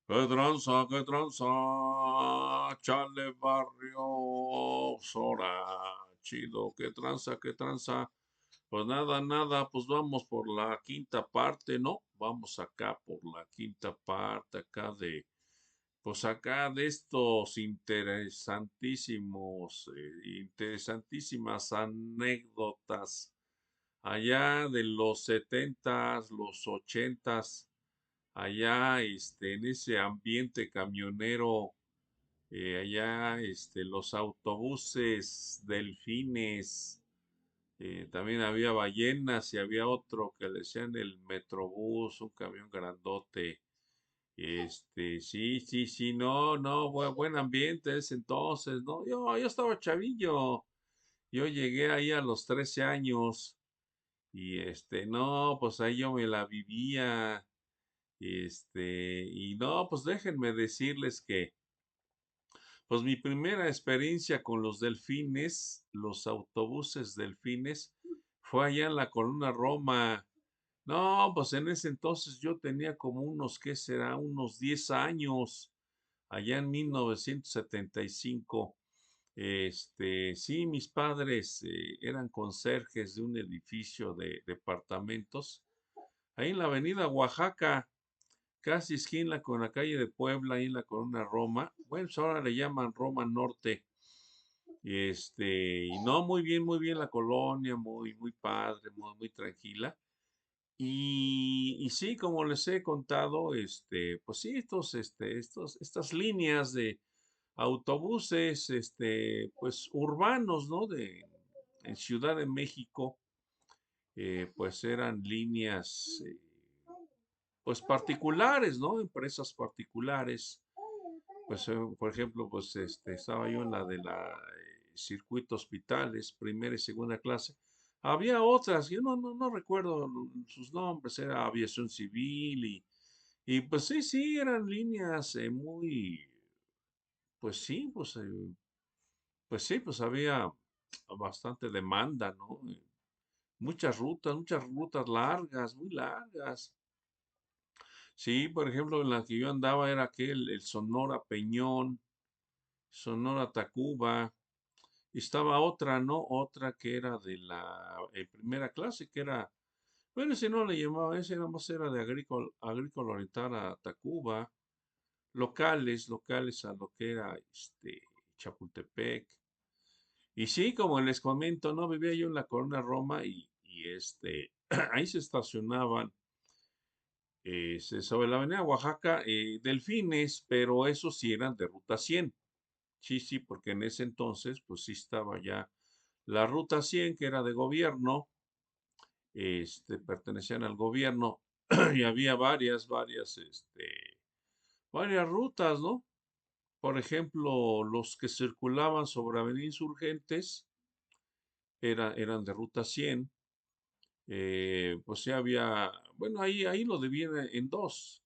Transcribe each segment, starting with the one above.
¿Qué tranza, qué tranza? Chale barrio, Sora, chido, ¿qué tranza, qué tranza? Pues nada, nada, pues vamos por la quinta parte, ¿no? Vamos acá por la quinta parte, acá de, pues acá de estos interesantísimas anécdotas allá de los setentas, los ochentas, allá en ese ambiente camionero, allá los autobuses, delfines, también había ballenas y había otro que le decían el Metrobús, un camión grandote. Sí, sí, sí, no, no, buen ambiente ese entonces, ¿no? Yo estaba chavillo, yo llegué ahí a los 13 años y no, pues ahí yo me la vivía. Y no, pues déjenme decirles que, pues mi primera experiencia con los delfines, los autobuses delfines, fue allá en la Colonia Roma. No, pues en ese entonces yo tenía como unos, ¿qué será? Unos 10 años, allá en 1975. Sí, mis padres eran conserjes de un edificio de departamentos, ahí en la avenida Oaxaca, casi esquina con la calle de Puebla, ahí en la colonia Roma. Bueno, pues ahora le llaman Roma Norte. Y no, muy bien la colonia, muy padre, muy tranquila. Y sí, como les he contado, pues sí, estas líneas de autobuses, pues urbanos, ¿no? En Ciudad de México, pues eran líneas, pues particulares, ¿no? Empresas particulares. Pues, por ejemplo, pues estaba yo en la de la circuito hospitales, primera y segunda clase. Había otras, yo no recuerdo sus nombres, era aviación civil y pues sí, sí, eran líneas muy, pues sí, pues sí, pues había bastante demanda, ¿no? Muchas rutas largas, muy largas. Sí, por ejemplo, en la que yo andaba era aquel, el Sonora Peñón, Sonora Tacuba. Y estaba otra, ¿no? Otra que era de la primera clase, que era, bueno, ese no le llamaba, ese nada más era de agrícola oriental a Tacuba, locales a lo que era Chapultepec. Y sí, como les comento, ¿no? Vivía yo en la Colonia Roma y ahí se estacionaban sobre la avenida Oaxaca, delfines, pero esos sí eran de ruta 100. Sí, sí, porque en ese entonces, pues sí estaba ya la ruta 100, que era de gobierno, pertenecían al gobierno, y había varias rutas, ¿no? Por ejemplo, los que circulaban sobre Avenida Insurgentes eran de ruta 100. Pues sí había, bueno, ahí lo dividían en dos.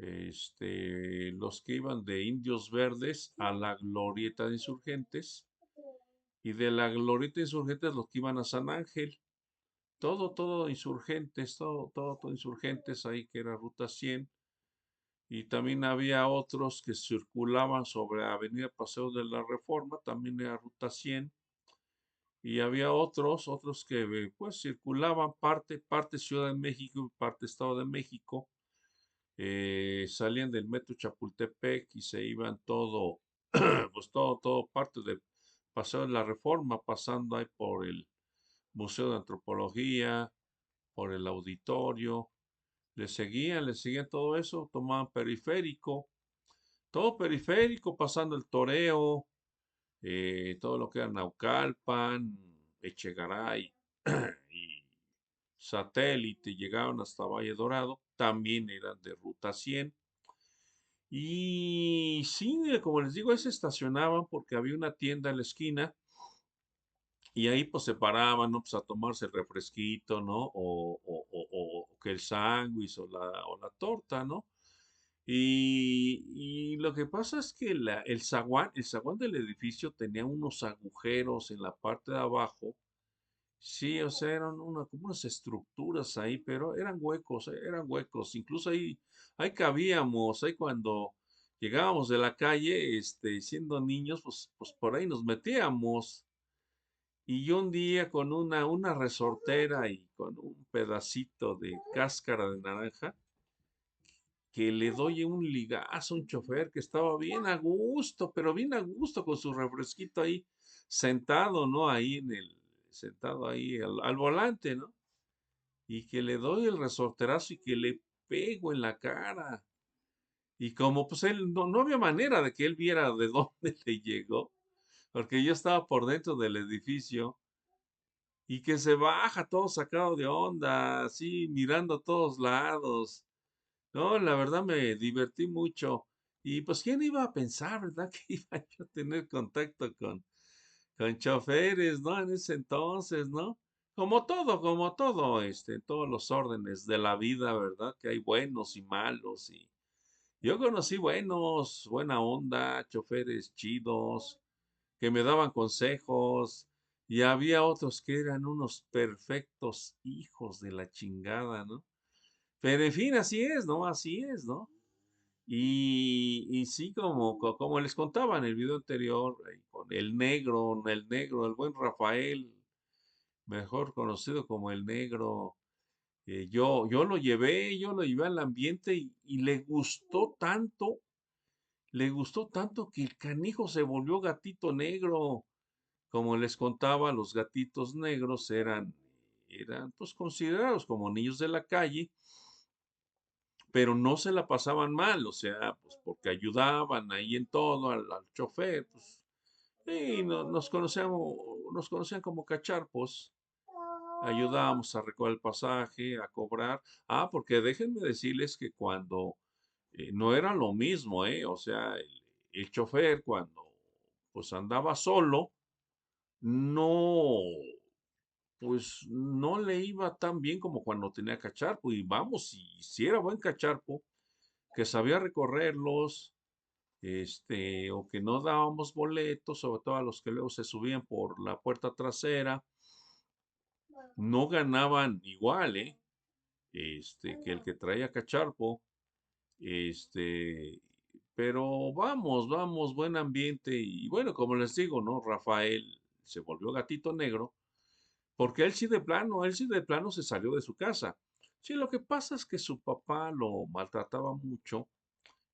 Los que iban de Indios Verdes a la Glorieta de Insurgentes y de la Glorieta de Insurgentes los que iban a San Ángel. Todo Insurgentes, todo Insurgentes ahí que era Ruta 100. Y también había otros que circulaban sobre Avenida Paseo de la Reforma, también era Ruta 100. Y había otros que pues circulaban parte Ciudad de México y parte Estado de México. Salían del metro Chapultepec y se iban pues todo parte del Paseo de la Reforma, pasando ahí por el Museo de Antropología, por el auditorio. Le seguían todo eso, tomaban periférico, todo periférico, pasando el Toreo, todo lo que era Naucalpan, Echegaray y Satélite, llegaban hasta Valle Dorado, también eran de Ruta 100. Y sí, como les digo, ahí se estacionaban porque había una tienda en la esquina y ahí pues se paraban, ¿no? Pues a tomarse el refresquito, ¿no? O que el sándwich o la torta, ¿no? Y lo que pasa es que el zaguán del edificio tenía unos agujeros en la parte de abajo. Sí, o sea, eran como unas estructuras ahí, pero eran huecos, eran huecos. Incluso ahí ahí cabíamos, ahí cuando llegábamos de la calle, siendo niños, pues por ahí nos metíamos. Y yo un día con una resortera y con un pedacito de cáscara de naranja, que le doy un ligazo a un chofer que estaba bien a gusto, pero bien a gusto con su refresquito ahí, sentado, ¿no? Sentado ahí al volante, ¿no? Y que le doy el resorterazo y que le pego en la cara. Y como pues él, no había manera de que él viera de dónde le llegó, porque yo estaba por dentro del edificio y que se baja todo sacado de onda, así mirando a todos lados. No, la verdad me divertí mucho. Y pues, ¿quién iba a pensar, verdad? Que iba yo a tener contacto con choferes, ¿no? En ese entonces, ¿no? Como todo, todos los órdenes de la vida, ¿verdad? Que hay buenos y malos. Y yo conocí buena onda, choferes chidos, que me daban consejos. Y había otros que eran unos perfectos hijos de la chingada, ¿no? Pero en fin, así es, ¿no? Así es, ¿no? Y sí, como les contaba en el video anterior, ahí con el buen Rafael, mejor conocido como el negro, yo lo llevé al ambiente y le gustó tanto que el canijo se volvió gatito negro. Como les contaba, los gatitos negros eran pues considerados como niños de la calle, pero no se la pasaban mal, o sea, pues porque ayudaban ahí en todo al chofer, pues, y nos conocían como cacharpos, ayudábamos a recoger el pasaje, a cobrar. Ah, porque déjenme decirles que cuando no era lo mismo, o sea, el chofer cuando pues andaba solo, no, pues no le iba tan bien como cuando tenía cacharpo, y vamos, si era buen cacharpo, que sabía recorrerlos, o que no dábamos boletos, sobre todo a los que luego se subían por la puerta trasera, no ganaban igual, que el que traía cacharpo, este, pero vamos, buen ambiente, y bueno, como les digo, ¿no? Rafael se volvió gatito negro, porque él sí de plano se salió de su casa. Sí, lo que pasa es que su papá lo maltrataba mucho,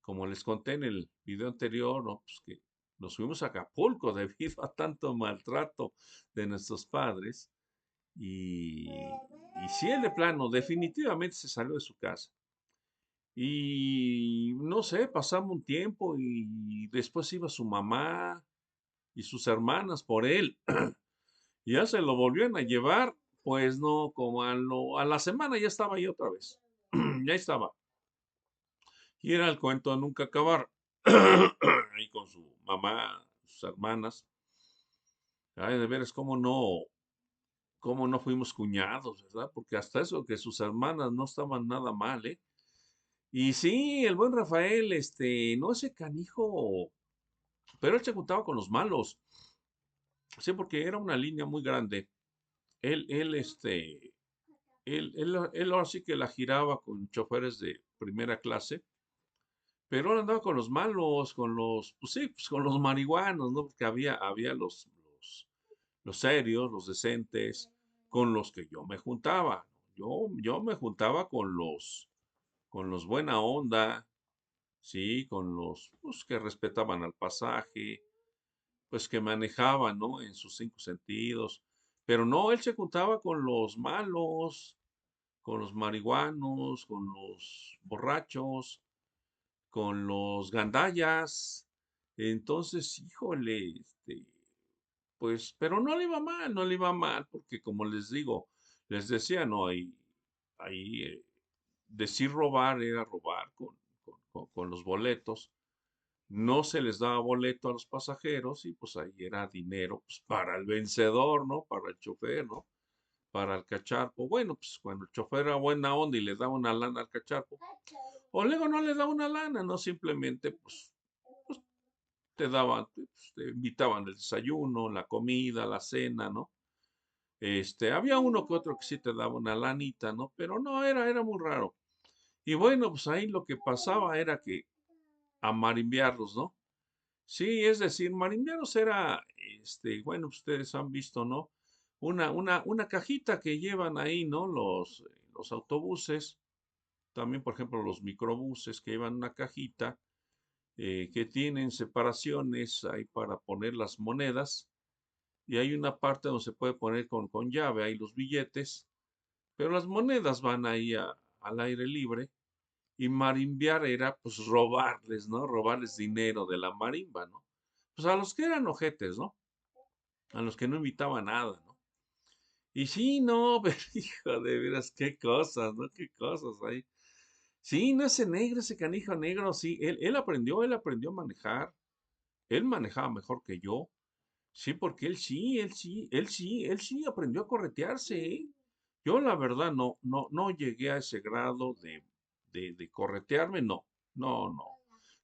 como les conté en el video anterior, ¿no? Pues que nos fuimos a Acapulco debido a tanto maltrato de nuestros padres. Y sí, él de plano, definitivamente se salió de su casa. Y no sé, pasamos un tiempo y después iba su mamá y sus hermanas por él. Y ya se lo volvieron a llevar, pues no, como a la semana ya estaba ahí otra vez. Ya estaba. Y era el cuento de nunca acabar. Ahí con su mamá, sus hermanas. Ay, de veras, cómo no fuimos cuñados, ¿verdad? Porque hasta eso que sus hermanas no estaban nada mal, ¿eh? Y sí, el buen Rafael, no ese canijo, pero él se juntaba con los malos. Sí, porque era una línea muy grande. Él, él, este, él ahora sí que la giraba con choferes de primera clase, pero él andaba con los malos, pues sí, pues con los marihuanos, ¿no? Porque había los serios, los decentes, con los que yo me juntaba. Yo me juntaba con los buena onda, sí, con los pues, que respetaban al pasaje, pues que manejaban, ¿no? En sus cinco sentidos. Pero no, él se juntaba con los malos, con los marihuanos, con los borrachos, con los gandallas. Entonces, híjole, pues, pero no le iba mal, no le iba mal, porque como les digo, les decía, no, ahí decir robar era robar con los boletos. No se les daba boleto a los pasajeros y pues ahí era dinero pues, para el vencedor, ¿no? Para el chofer, ¿no? Para el cacharpo. Bueno, pues cuando el chofer era buena onda y le daba una lana al cacharpo, o luego no le daba una lana, ¿no? Simplemente pues te invitaban el desayuno, la comida, la cena, ¿no? Había uno que otro que sí te daba una lanita, ¿no? Pero no, era muy raro. Y bueno, pues ahí lo que pasaba era que a marimbiarlos, ¿no? Sí, es decir, marimbiaros era, bueno, ustedes han visto, ¿no? Una cajita que llevan ahí, ¿no? Los autobuses, también, por ejemplo, los microbuses que llevan una cajita que tienen separaciones ahí para poner las monedas y hay una parte donde se puede poner con llave ahí los billetes, pero las monedas van ahí al aire libre y marimbiar era pues robarles, ¿no? Robarles dinero de la marimba, ¿no? Pues a los que eran ojetes, ¿no? A los que no invitaban nada, ¿no? Y sí, no, pero hijo de veras, qué cosas, ¿no? Qué cosas ahí. Sí, no, ese negro, ese canijo negro, sí, él aprendió a manejar. Él manejaba mejor que yo. Sí, porque él sí aprendió a corretearse, ¿eh? Yo la verdad no llegué a ese grado de corretearme, no, no.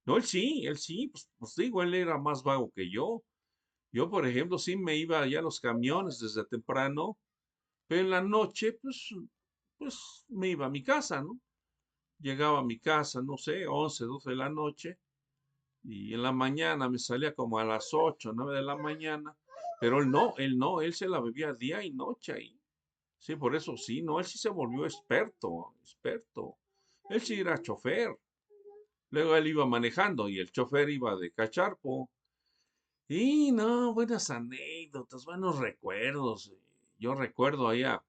No, él sí, pues digo, él era más vago que yo. Yo, por ejemplo, sí me iba ya a los camiones desde temprano, pero en la noche, pues me iba a mi casa, ¿no? Llegaba a mi casa, no sé, 11, 12 de la noche, y en la mañana me salía como a las 8, 9 de la mañana, pero él se la bebía día y noche ahí. Sí, por eso sí, no, él sí se volvió experto, experto. Él sí era chofer. Luego él iba manejando y el chofer iba de cacharpo. Y no, buenas anécdotas, buenos recuerdos. Yo recuerdo ahí a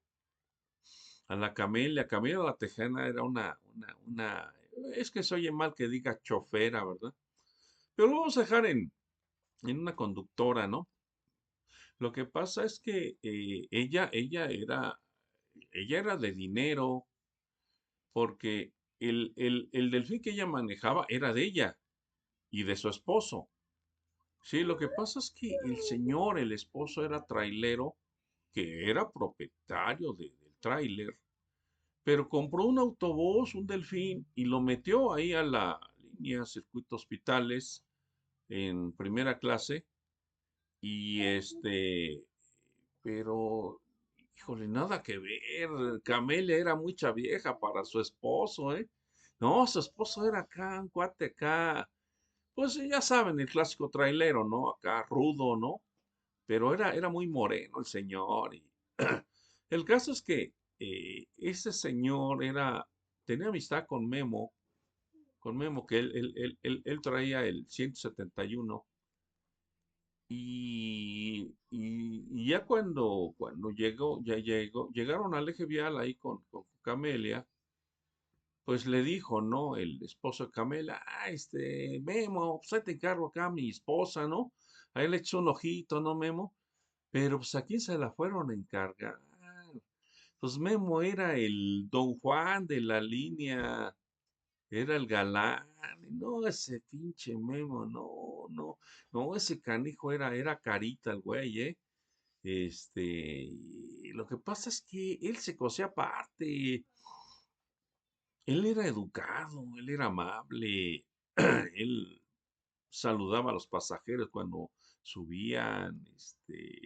la Camelia. Camelia la Tejana era es que se oye mal que diga chofera, ¿verdad? Pero lo vamos a dejar en una conductora, ¿no? Lo que pasa es que ella era de dinero, porque el delfín que ella manejaba era de ella y de su esposo. Sí, lo que pasa es que el esposo era trailero, que era propietario del tráiler, pero compró un autobús, un delfín, y lo metió ahí a la línea Circuito Hospitales en primera clase, y pero, híjole, nada que ver. Camelia era mucha vieja para su esposo, ¿eh? No, su esposo era acá, un cuate acá, pues ya saben, el clásico trailero, ¿no? Acá rudo, ¿no? Pero era muy moreno el señor. Y el caso es que ese señor tenía amistad con Memo, que él traía el 171. Y ya cuando llegaron al eje vial ahí con Camelia, pues le dijo, ¿no? El esposo de Camelia, Memo, pues ahí te encargo acá a mi esposa, ¿no? Ahí le echó un ojito, ¿no, Memo? Pero pues a quién se la fueron a encargar. Pues Memo era el Don Juan de la línea, era el galán. No, ese pinche Memo, no, ese canijo era carita el güey, ¿eh? Y lo que pasa es que él se cosía aparte. Él era educado, él era amable, él saludaba a los pasajeros cuando subían,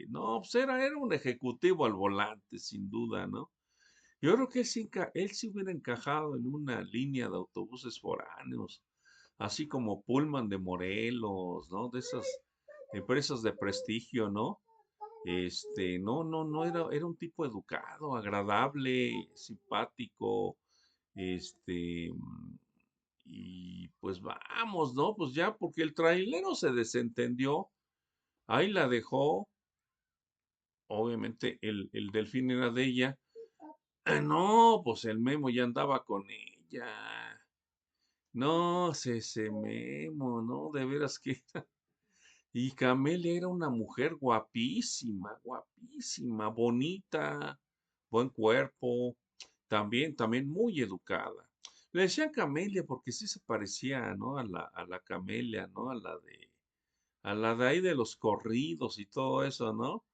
no, pues era un ejecutivo al volante, sin duda, ¿no? Yo creo que él sí hubiera encajado en una línea de autobuses foráneos, así como Pullman de Morelos, ¿no? De esas empresas de prestigio, ¿no? No, era un tipo educado, agradable, simpático, este, y pues vamos, ¿no? Pues ya, porque el trailero se desentendió, ahí la dejó, obviamente el delfín era de ella. No, pues el Memo ya andaba con ella. No, ese Memo, ¿no? De veras que... Y Camelia era una mujer guapísima, guapísima, bonita, buen cuerpo, también muy educada. Le decían Camelia porque sí se parecía, ¿no? A la Camelia, ¿no? A la de ahí de los corridos y todo eso, ¿no?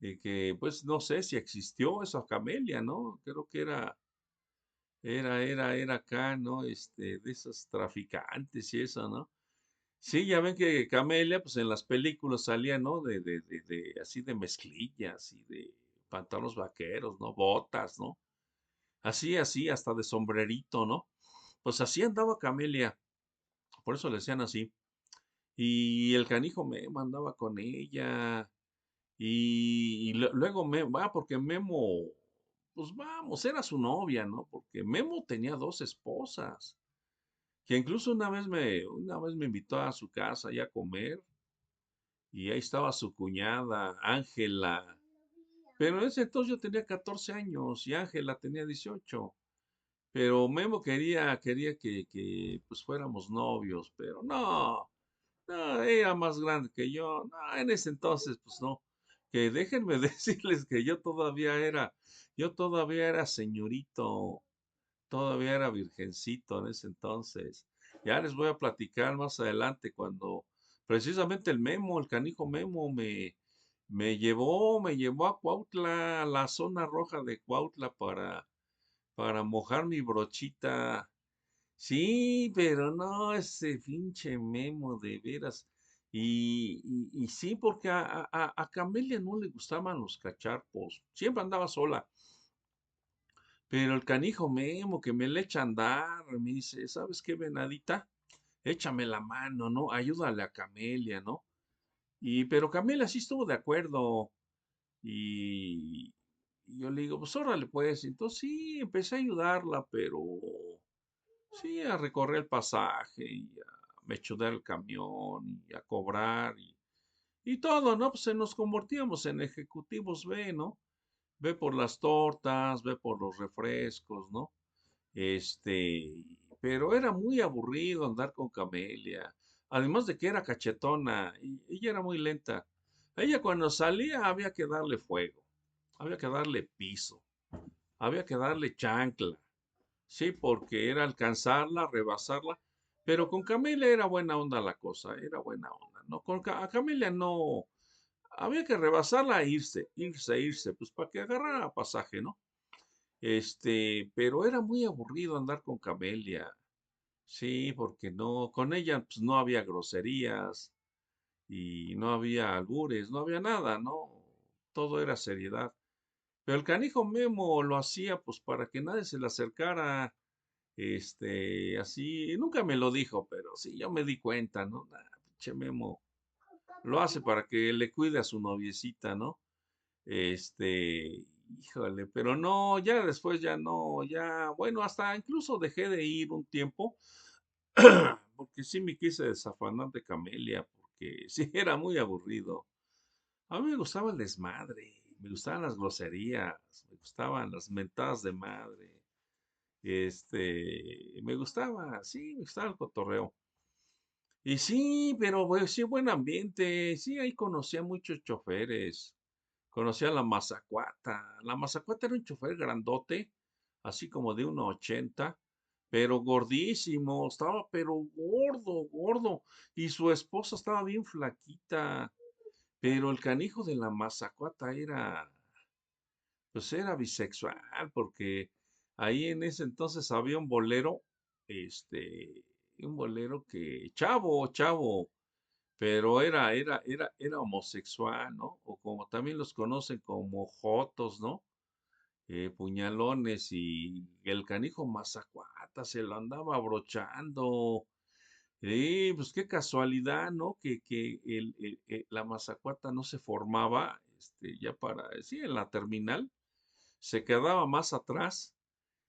Que pues no sé si existió esa Camelia, ¿no? Creo que era acá, ¿no? De esos traficantes y eso, ¿no? Sí, ya ven que Camelia, pues en las películas salía, ¿no? Así de mezclillas y de pantalones vaqueros, ¿no? Botas, ¿no? Así, hasta de sombrerito, ¿no? Pues así andaba Camelia, por eso le decían así. Y el canijo Memo andaba con ella. Y luego Memo, porque Memo, pues vamos, era su novia, ¿no? Porque Memo tenía dos esposas, que incluso una vez me invitó a su casa ya a comer, y ahí estaba su cuñada, Ángela. Pero en ese entonces yo tenía 14 años y Ángela tenía 18. Pero Memo quería que pues fuéramos novios, pero no, no, era más grande que yo. No, en ese entonces, pues no. Que déjenme decirles que yo todavía era señorito, todavía era virgencito en ese entonces. Ya les voy a platicar más adelante cuando precisamente el canijo Memo me llevó a Cuautla, a la zona roja de Cuautla para mojar mi brochita. Sí, pero no, ese pinche Memo de veras. Y sí, porque a Camelia no le gustaban los cacharpos, siempre andaba sola. Pero el canijo Memo que me le echa a andar, me dice, ¿sabes qué, venadita? Échame la mano, ¿no? Ayúdale a Camelia, ¿no? Pero Camelia sí estuvo de acuerdo. Y yo le digo, pues órale, pues. Entonces sí, empecé a ayudarla, pero sí, a recorrer el pasaje y a mechudar el camión y a cobrar y todo, ¿no? Pues nos convertíamos en ejecutivos B, ¿no? Ve por las tortas, ve por los refrescos, ¿no? Este, pero era muy aburrido andar con Camelia. Además de que era cachetona y ella era muy lenta. A ella cuando salía había que darle fuego, había que darle piso, había que darle chancla. Sí, porque era alcanzarla, rebasarla. Pero con Camelia era buena onda la cosa, era buena onda. No, a Camelia no. Había que rebasarla e irse, pues para que agarrara pasaje, ¿no? Pero era muy aburrido andar con Camelia. Sí, porque no, con ella pues no había groserías y no había albures, no había nada, ¿no? Todo era seriedad. Pero el canijo Memo lo hacía pues para que nadie se le acercara, así, nunca me lo dijo, pero sí, yo me di cuenta, ¿no? Pinche Memo lo hace para que le cuide a su noviecita, ¿no? Híjole, pero no, ya después ya no, ya, bueno, hasta incluso dejé de ir un tiempo, porque sí me quise desafanar de Camelia, porque sí era muy aburrido. A mí me gustaba el desmadre, me gustaban las groserías, me gustaban las mentadas de madre, me gustaba el cotorreo. Y sí, pero pues, sí, buen ambiente, sí, ahí conocí a muchos choferes. Conocí a la Mazacuata. La Mazacuata era un chofer grandote, así como de 1,80, pero gordísimo, estaba pero gordo, gordo. Y su esposa estaba bien flaquita, pero el canijo de la Mazacuata pues era bisexual, porque ahí en ese entonces había este, un bolero que, chavo, chavo, pero era homosexual, ¿no? O como también los conocen como jotos, ¿no? Puñalones y el canijo Mazacuata se lo andaba abrochando. Pues qué casualidad, ¿no? Que la Mazacuata no se formaba, ya sí, en la terminal, se quedaba más atrás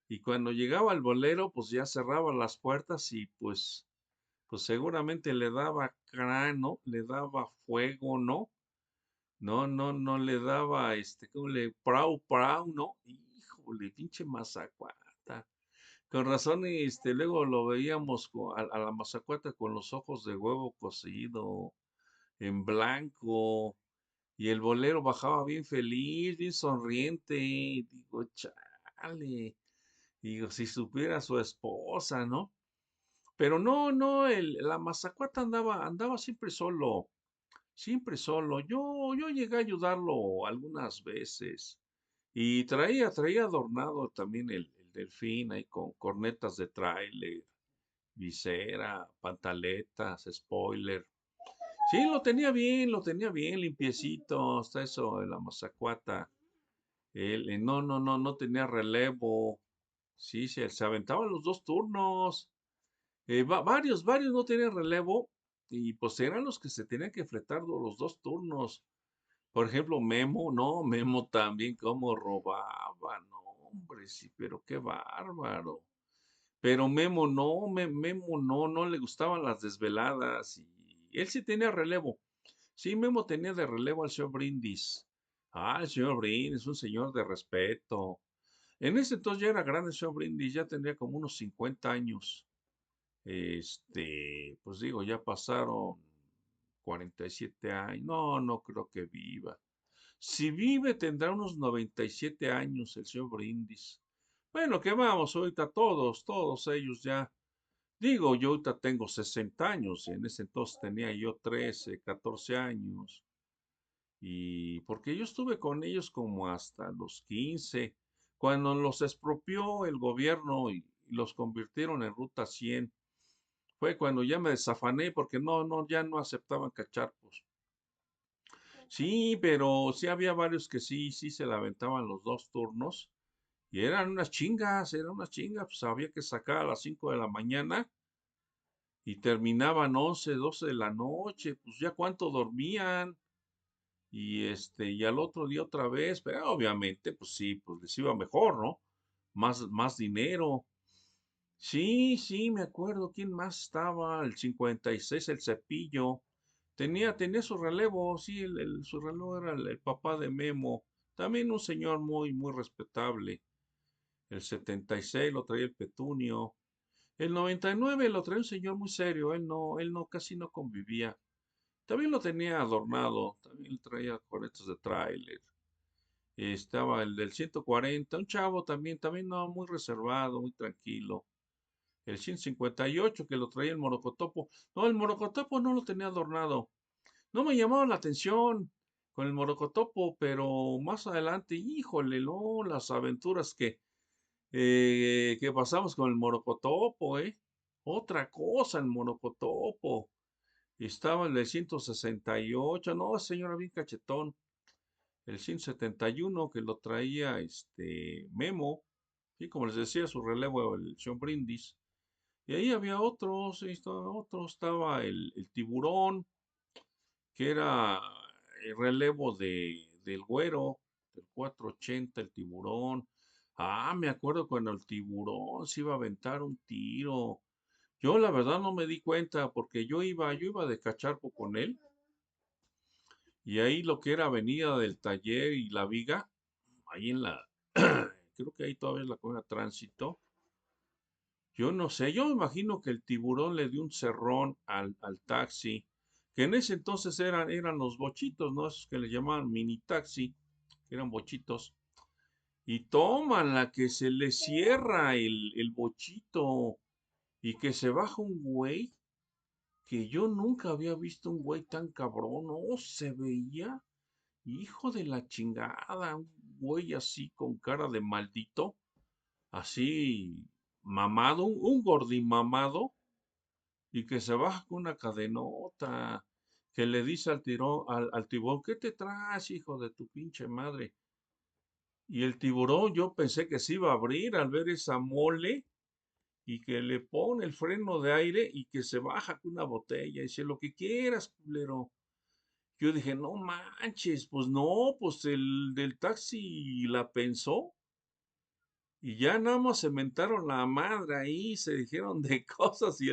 y cuando llegaba el bolero, pues ya cerraba las puertas y pues seguramente le daba cráneo, le daba fuego, ¿no? No, no, no le daba, ¿cómo prau, prau, ¿no? Híjole, pinche mazacuata. Con razón, luego lo veíamos a la mazacuata con los ojos de huevo cocido, en blanco, y el bolero bajaba bien feliz, bien sonriente, y digo, chale, digo, si supiera su esposa, ¿no? Pero no, no, la mazacuata andaba siempre solo. Yo llegué a ayudarlo algunas veces y traía adornado también el delfín ahí con cornetas de tráiler, visera, pantaletas, spoiler. Sí, lo tenía bien, limpiecito, hasta eso, la mazacuata. No, no, no, no tenía relevo. Sí, se aventaban los dos turnos. Varios no tenían relevo y pues eran los que se tenían que fletar los dos turnos. Por ejemplo, Memo, no, Memo también como robaba, no, hombre, sí, pero qué bárbaro. Pero Memo no, Memo no, no le gustaban las desveladas y él sí tenía relevo. Sí, Memo tenía de relevo al señor Brindis. Ah, el señor Brindis, un señor de respeto. En ese entonces ya era grande el señor Brindis, ya tenía como unos 50 años. Pues digo, ya pasaron 47 años. No, no creo que viva. Si vive, tendrá unos 97 años el señor Brindis. Bueno, que vamos, ahorita todos ellos ya. Digo, yo ahorita tengo 60 años, en ese entonces tenía yo 13, 14 años. Y porque yo estuve con ellos como hasta los 15, cuando los expropió el gobierno y los convirtieron en Ruta 100. Fue cuando ya me desafané porque ya no aceptaban cacharpos. Sí, pero sí había varios que sí se la aventaban los dos turnos y eran unas chingas, pues había que sacar a las 5 de la mañana y terminaban 11, 12 de la noche, pues ya cuánto dormían y al otro día otra vez, pero obviamente pues sí, pues les iba mejor, ¿no? Más dinero. Sí, me acuerdo quién más estaba, el 56, el Cepillo. Tenía su relevo, sí, su relevo era el papá de Memo. También un señor muy respetable. El 76 lo traía el Petunio. El 99 lo traía un señor muy serio, él no, casi no convivía. También lo tenía adornado, también traía cuartetos de tráiler. Estaba el del 140, un chavo también no, muy reservado, muy tranquilo. El 158 que lo traía el Morocotopo. No, el Morocotopo no lo tenía adornado. No me llamaba la atención con el Morocotopo, pero más adelante, híjole, no, las aventuras que pasamos con el Morocotopo, ¿eh? Otra cosa, el Morocotopo. Estaba el del 168, no, señora, bien cachetón. El 171 que lo traía Memo, y como les decía, su relevo, el Sean Brindis. Y ahí había otros, estaba el tiburón, que era el relevo del güero, del 480, el tiburón. Ah, me acuerdo cuando el tiburón se iba a aventar un tiro. Yo la verdad no me di cuenta porque yo iba de cacharpo con él y ahí lo que era Avenida del Taller y La Viga, ahí creo que ahí todavía es la colonia Tránsito. Yo no sé, yo me imagino que el tiburón le dio un cerrón al taxi, que en ese entonces eran los bochitos, ¿no? Esos que le llamaban mini taxi, que eran bochitos. Y toman la que se le cierra el bochito y que se baja un güey que yo nunca había visto un güey tan cabrón, ¿no? Se veía, hijo de la chingada, un güey así con cara de maldito, así mamado, un gordimamado y que se baja con una cadenota, que le dice al tiburón, ¿qué te traes, hijo de tu pinche madre? Y el tiburón, yo pensé que se iba a abrir al ver esa mole y que le pone el freno de aire y que se baja con una botella y dice, lo que quieras, culero. Yo dije, no manches, pues no, pues el del taxi la pensó y ya nada más se mentaron la madre ahí, se dijeron de cosas y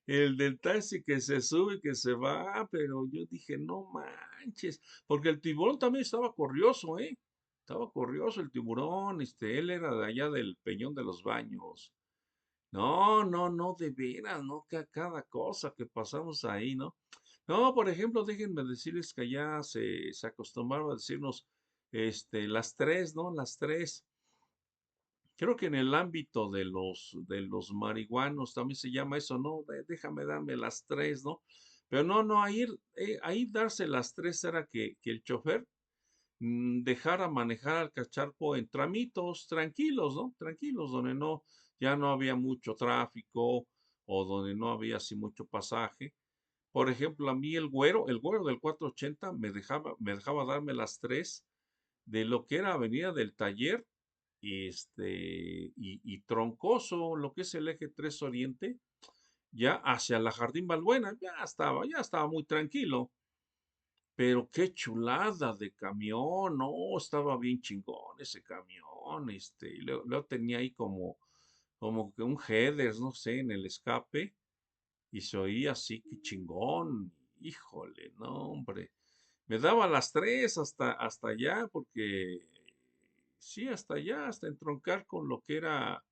el del taxi que se sube y que se va, pero yo dije, no manches, porque el tiburón también estaba corrioso, ¿eh? Estaba corrioso el tiburón, él era de allá del Peñón de los Baños. No, de veras, ¿no? Cada cosa que pasamos ahí, ¿no? No, por ejemplo, déjenme decirles que allá se acostumbraba a decirnos, las tres, ¿no? Las tres. Creo que en el ámbito de los marihuanos también se llama eso, ¿no? Déjame darme las tres, ¿no? Pero no, ahí darse las tres era que el chofer dejara manejar al cacharpo en tramitos tranquilos, ¿no? Tranquilos, donde ya no había mucho tráfico o donde no había así mucho pasaje. Por ejemplo, a mí el güero del 480 me dejaba darme las tres de lo que era Avenida del Taller y Troncoso, lo que es el eje 3 Oriente, ya hacia la Jardín Balbuena, ya estaba muy tranquilo. Pero qué chulada de camión, no, estaba bien chingón ese camión, y luego tenía ahí como que un header, no sé, en el escape, y se oía así, que chingón, híjole, no, hombre. Me daba las tres hasta allá, porque sí, hasta allá, hasta entroncar con lo que era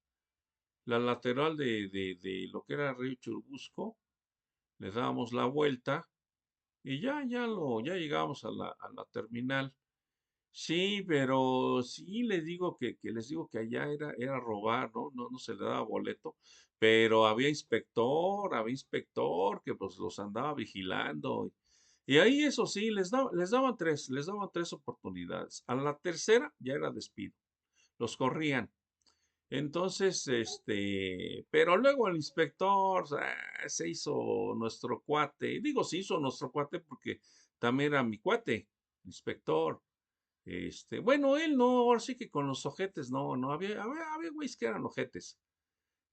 la lateral de lo que era Río Churubusco, le dábamos la vuelta y ya llegamos a la terminal. Sí, pero sí les digo que les digo que allá era robar, ¿no? No se le daba boleto, pero había inspector que pues los andaba vigilando. Y ahí eso sí, les daban tres oportunidades. A la tercera ya era despido, los corrían. Entonces, pero luego el inspector se hizo nuestro cuate. Digo, se hizo nuestro cuate porque también era mi cuate, inspector. Bueno, él no, ahora sí que con los ojetes, no, había güeyes que eran ojetes.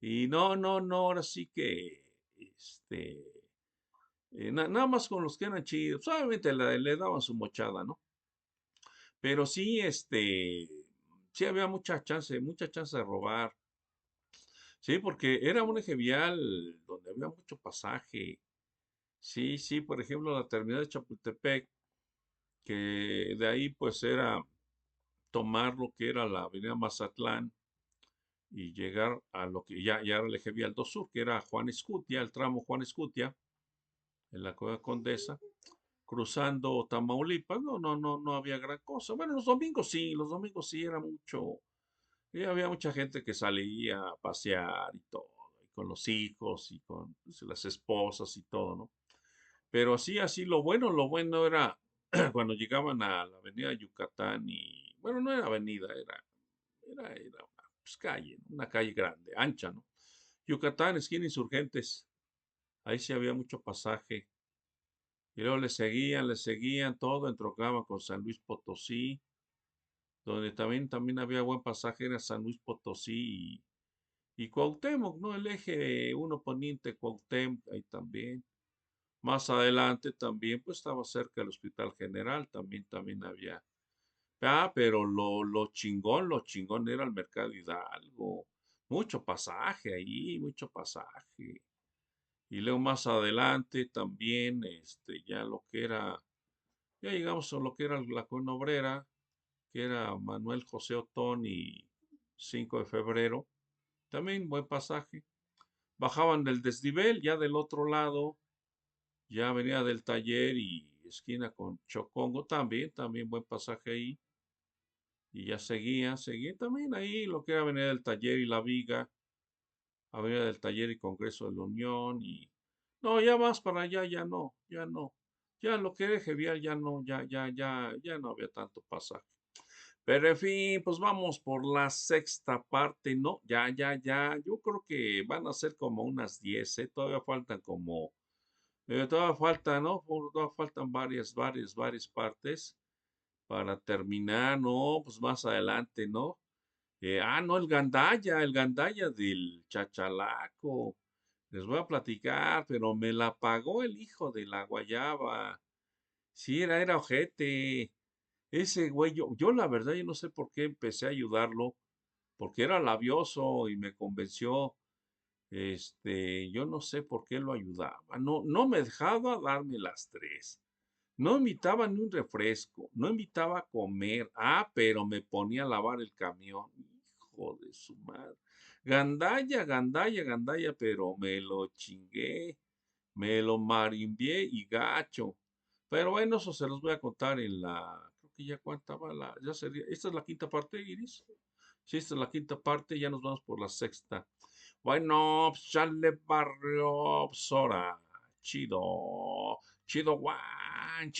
Y no, ahora sí que, nada más con los que eran chidos. Pues, obviamente le daban su mochada, ¿no? Pero sí, sí había mucha chance de robar. Sí, porque era un eje vial donde había mucho pasaje. Sí, sí, por ejemplo, la terminal de Chapultepec, que de ahí pues era tomar lo que era la avenida Mazatlán y llegar a lo que ya era el eje vial 2 Sur, que era Juan Escutia, el tramo Juan Escutia, en la Cueva Condesa, cruzando Tamaulipas, no había gran cosa. Bueno, los domingos sí era mucho, y había mucha gente que salía a pasear y todo, y con los hijos y con pues, las esposas y todo, ¿no? Pero así, lo bueno era cuando llegaban a la avenida Yucatán y, bueno, no era avenida, era una pues, calle, ¿no? Una calle grande, ancha, ¿no? Yucatán, esquina Insurgentes, ahí sí había mucho pasaje. Y luego le seguían todo, entrocaban con San Luis Potosí, donde también había buen pasaje, era San Luis Potosí y Cuauhtémoc, ¿no? El eje 1 Poniente Cuauhtémoc, ahí también. Más adelante también, pues estaba cerca del Hospital General, también había. Pero lo chingón era el Mercado Hidalgo. Mucho pasaje ahí, mucho pasaje. Y luego más adelante también, ya llegamos a lo que era la Colonia Obrera, que era Manuel José Otón y 5 de febrero. También buen pasaje. Bajaban del desnivel, ya del otro lado, ya venía del taller y esquina con Chocongo, también buen pasaje ahí. Y ya seguía también ahí lo que era Avenida del Taller y La Viga, Avenida del Taller y Congreso de la Unión y no, ya más para allá, ya no. Ya lo que era Eje Vial ya no, ya no había tanto pasaje. Pero en fin, pues vamos por la sexta parte, ¿no? Ya. Yo creo que van a ser como unas 10, ¿eh? Todavía faltan todavía faltan, ¿no? Todavía faltan varias partes para terminar, ¿no? Pues más adelante, ¿no? No, el gandaya del chachalaco. Les voy a platicar, pero me la pagó el hijo de la guayaba. Sí, era ojete. Ese güey, yo la verdad, yo no sé por qué empecé a ayudarlo, porque era labioso y me convenció. Yo no sé por qué lo ayudaba. No me dejaba darme las tres. No invitaba ni un refresco, no invitaba a comer. Pero me ponía a lavar el camión. Hijo de su madre. Gandalla, gandalla, gandalla, pero me lo chingué, me lo marimbié y gacho. Pero bueno, eso se los voy a contar creo que ya cuánta ya sería, esta es la quinta parte, Iris. Sí, esta es la quinta parte, ya nos vamos por la sexta. Bueno, pues ya le barrio, pues ahora, chido, chido Juan,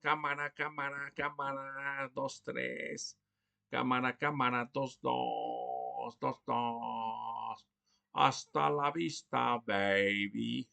cámara, cámara, cámara, dos, tres, cámara, dos, dos, dos, dos, hasta la vista, baby.